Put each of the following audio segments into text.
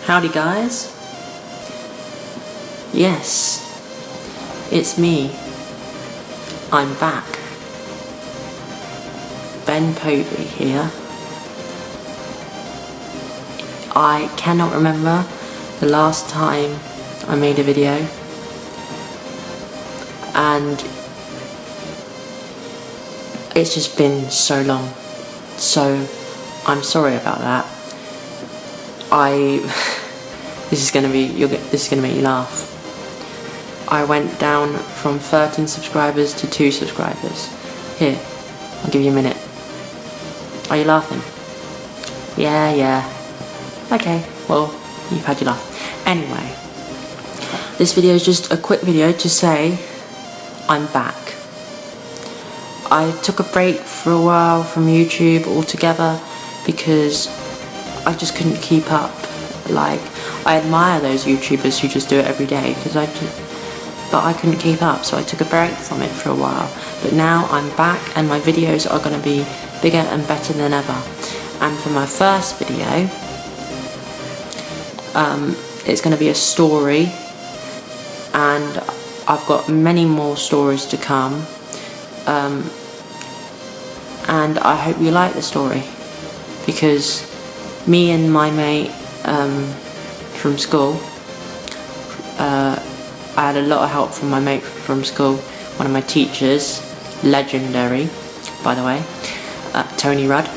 Howdy guys. Yes, it's me. I'm back. Ben Povey here. I cannot remember the last time I made a video, and it's just been so long, so I'm sorry about that. This is gonna make you laugh. I went down from 13 subscribers to 2 subscribers. Here, I'll give you a minute. Are you laughing? Yeah. Okay, well, you've had your laugh. Anyway, this video is just a quick video to say I'm back. I took a break for a while from YouTube altogether because I just couldn't keep up. Like, I admire those YouTubers who just do it every day, but I couldn't keep up, so I took a break from it for a while. But now I'm back and my videos are going to be bigger and better than ever. And for my first video, it's going to be a story, and I've got many more stories to come. And I hope you like the story, because me and my mate from school, I had a lot of help from my mate from school, one of my teachers, legendary, by the way, Tony Rudd.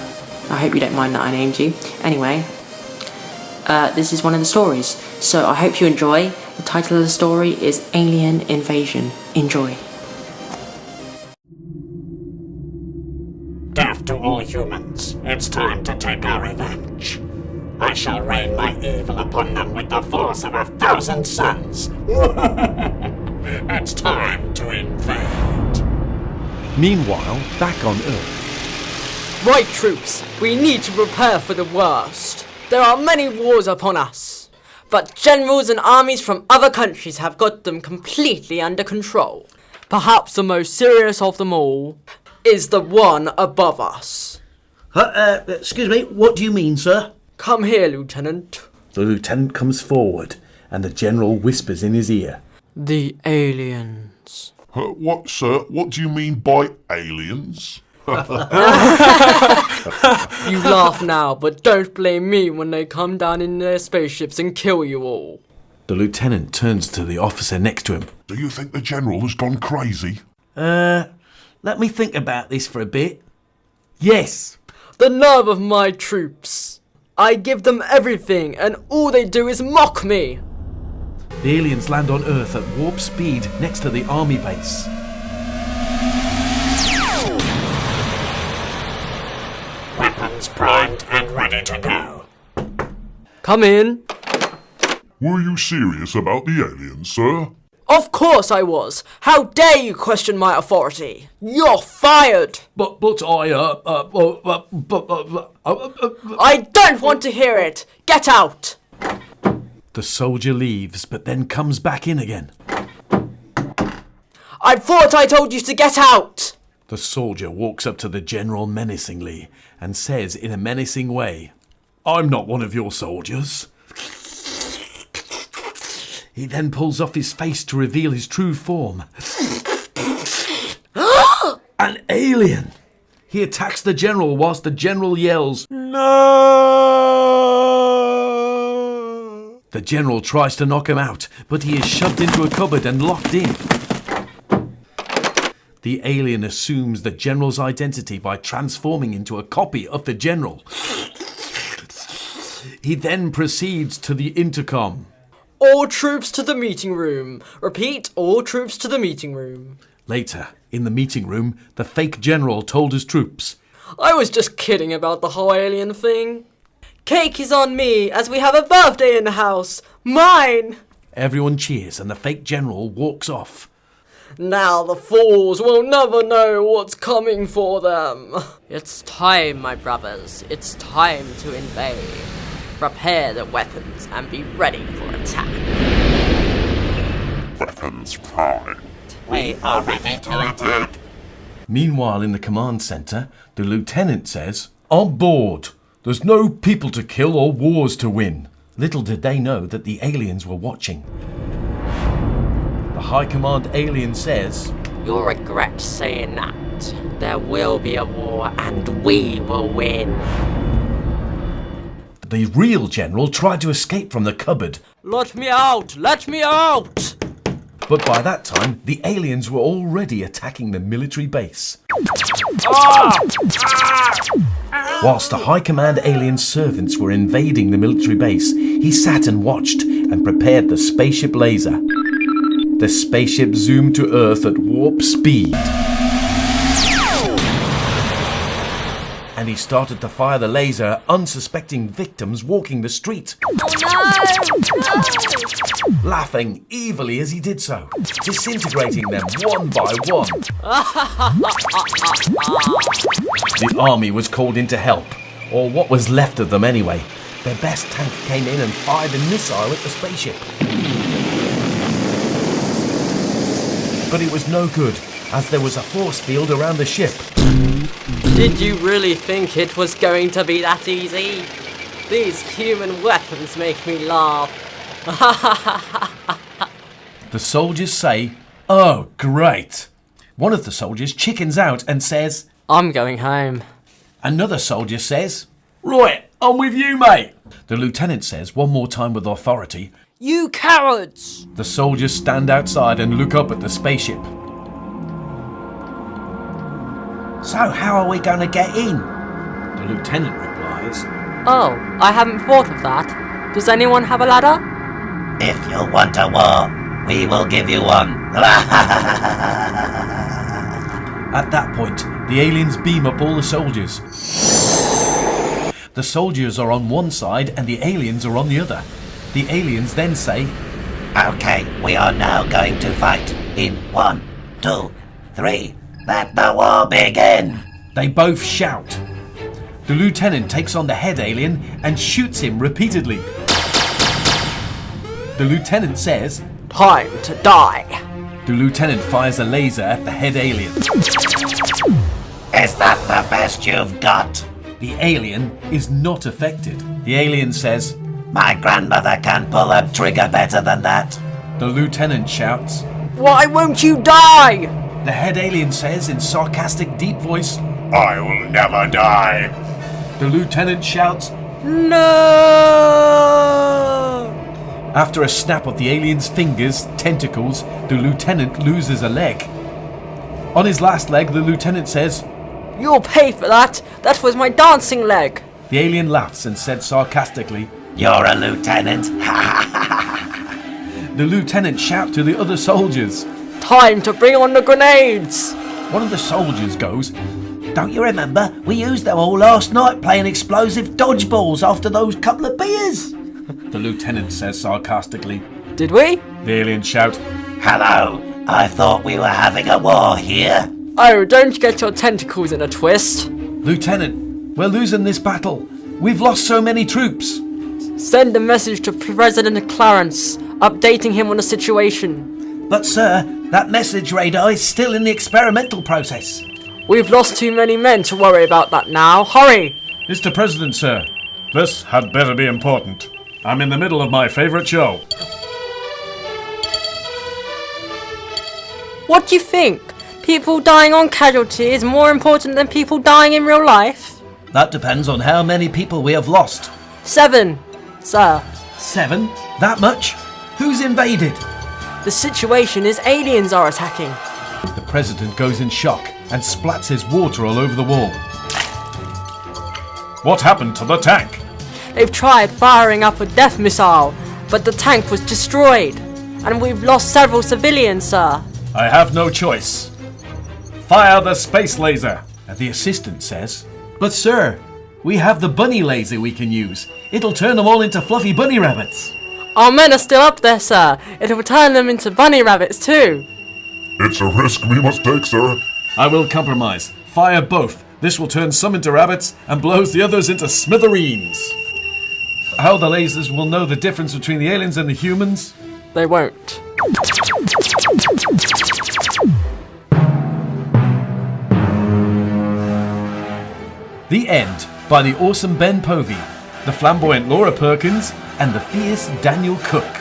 I hope you don't mind that I named you. Anyway, this is one of the stories, so I hope you enjoy. The title of the story is Alien Invasion. Enjoy. Death to all humans, it's time to take our revenge. I shall rain my evil upon them with the force of 1,000 suns. It's time to invade. Meanwhile, back on Earth. Right, troops, we need to prepare for the worst. There are many wars upon us, but generals and armies from other countries have got them completely under control. Perhaps the most serious of them all is the one above us. Excuse me, what do you mean, sir? Come here, Lieutenant. The lieutenant comes forward, and the general whispers in his ear. The aliens. What, sir? What do you mean by aliens? You laugh now, but don't blame me when they come down in their spaceships and kill you all. The lieutenant turns to the officer next to him. Do you think the general has gone crazy? Let me think about this for a bit. Yes. The nerve of my troops. I give them everything, and all they do is mock me. The aliens land on Earth at warp speed next to the army base. Weapons primed and ready to go. Come in. Were you serious about the aliens, sir? Of course I was. How dare you question my authority? You're fired. But I don't want to hear it. Get out. The soldier leaves, but then comes back in again. I thought I told you to get out. The soldier walks up to the general menacingly and says in a menacing way, "I'm not one of your soldiers." He then pulls off his face to reveal his true form. An alien! He attacks the general whilst the general yells, "No!" The general tries to knock him out, but he is shoved into a cupboard and locked in. The alien assumes the general's identity by transforming into a copy of the general. He then proceeds to the intercom. All troops to the meeting room. Repeat, all troops to the meeting room. Later, in the meeting room, the fake general told his troops, I was just kidding about the whole alien thing. Cake is on me, as we have a birthday in the house. Mine! Everyone cheers and the fake general walks off. Now the fools will never know what's coming for them. It's time, my brothers. It's time to invade. Prepare the weapons and be ready for attack. Weapons primed. We are ready to attack. Meanwhile, in the command centre, the lieutenant says, "On board. There's no people to kill or wars to win. Little did they know that the aliens were watching. The High Command alien says, You'll regret saying that. There will be a war and we will win. the real general tried to escape from the cupboard. Let me out! Let me out! But by that time, the aliens were already attacking the military base. Whilst the High Command alien servants were invading the military base, he sat and watched and prepared the spaceship laser. The spaceship zoomed to Earth at warp speed. And he started to fire the laser at unsuspecting victims walking the street. Laughing evilly as he did so, disintegrating them one by one. The army was called in to help, or what was left of them anyway. Their best tank came in and fired a missile at the spaceship. But it was no good, as there was a force field around the ship. Did you really think it was going to be that easy? These human weapons make me laugh. The soldiers say, "Oh, great." One of the soldiers chickens out and says, I'm going home. another soldier says, "Right, I'm with you, mate." The lieutenant says one more time with authority, You cowards! The soldiers stand outside and look up at the spaceship. "So how are we going to get in?" The lieutenant replies, Oh, I hadn't thought of that. Does anyone have a ladder? If you want a war, we will give you one. At that point, the aliens beam up all the soldiers. The soldiers are on one side and the aliens are on the other. The aliens then say, Okay, we are now going to fight in 1, 2, 3. Let the war begin. They both shout. The lieutenant takes on the head alien and shoots him repeatedly. The lieutenant says, Time to die. The lieutenant fires a laser at the head alien. Is that the best you've got? The alien is not affected. The alien says, My grandmother can pull a trigger better than that. The lieutenant shouts. Why won't you die? The head alien says in sarcastic deep voice, I will never die. The lieutenant shouts. No! After a snap of the alien's fingers, tentacles, the lieutenant loses a leg. On his last leg, the lieutenant says, You'll pay for that. That was my dancing leg. The alien laughs and said sarcastically. You're a lieutenant. The lieutenant shouts to the other soldiers. Time to bring on the grenades. One of the soldiers goes, Don't you remember? We used them all last night playing explosive dodgeballs after those couple of beers. the lieutenant says sarcastically. Did we? The aliens shout, Hello, I thought we were having a war here. Oh, don't get your tentacles in a twist. Lieutenant, we're losing this battle. We've lost so many troops. Send a message to President Clarence, updating him on the situation. But sir, that message radar is still in the experimental process. We've lost too many men to worry about that now. Hurry! Mr. President, sir, this had better be important. I'm in the middle of my favourite show. What do you think? People dying on casualty is more important than people dying in real life? That depends on how many people we have lost. 7, sir. 7? That much? Who's invaded? The situation is aliens are attacking. The president goes in shock and splats his water all over the wall. What happened to the tank? They've tried firing up a death missile, but the tank was destroyed. And we've lost several civilians, sir. I have no choice. Fire the space laser. And the assistant says, But sir, we have the bunny laser we can use. It'll turn them all into fluffy bunny rabbits. Our men are still up there, sir. It'll turn them into bunny rabbits too. It's a risk we must take, sir. I will compromise. Fire both. This will turn some into rabbits and blows the others into smithereens. How the lasers will know the difference between the aliens and the humans? They won't. The End by the awesome Ben Povey. the flamboyant Laura Perkins, and the fierce Daniel Cook.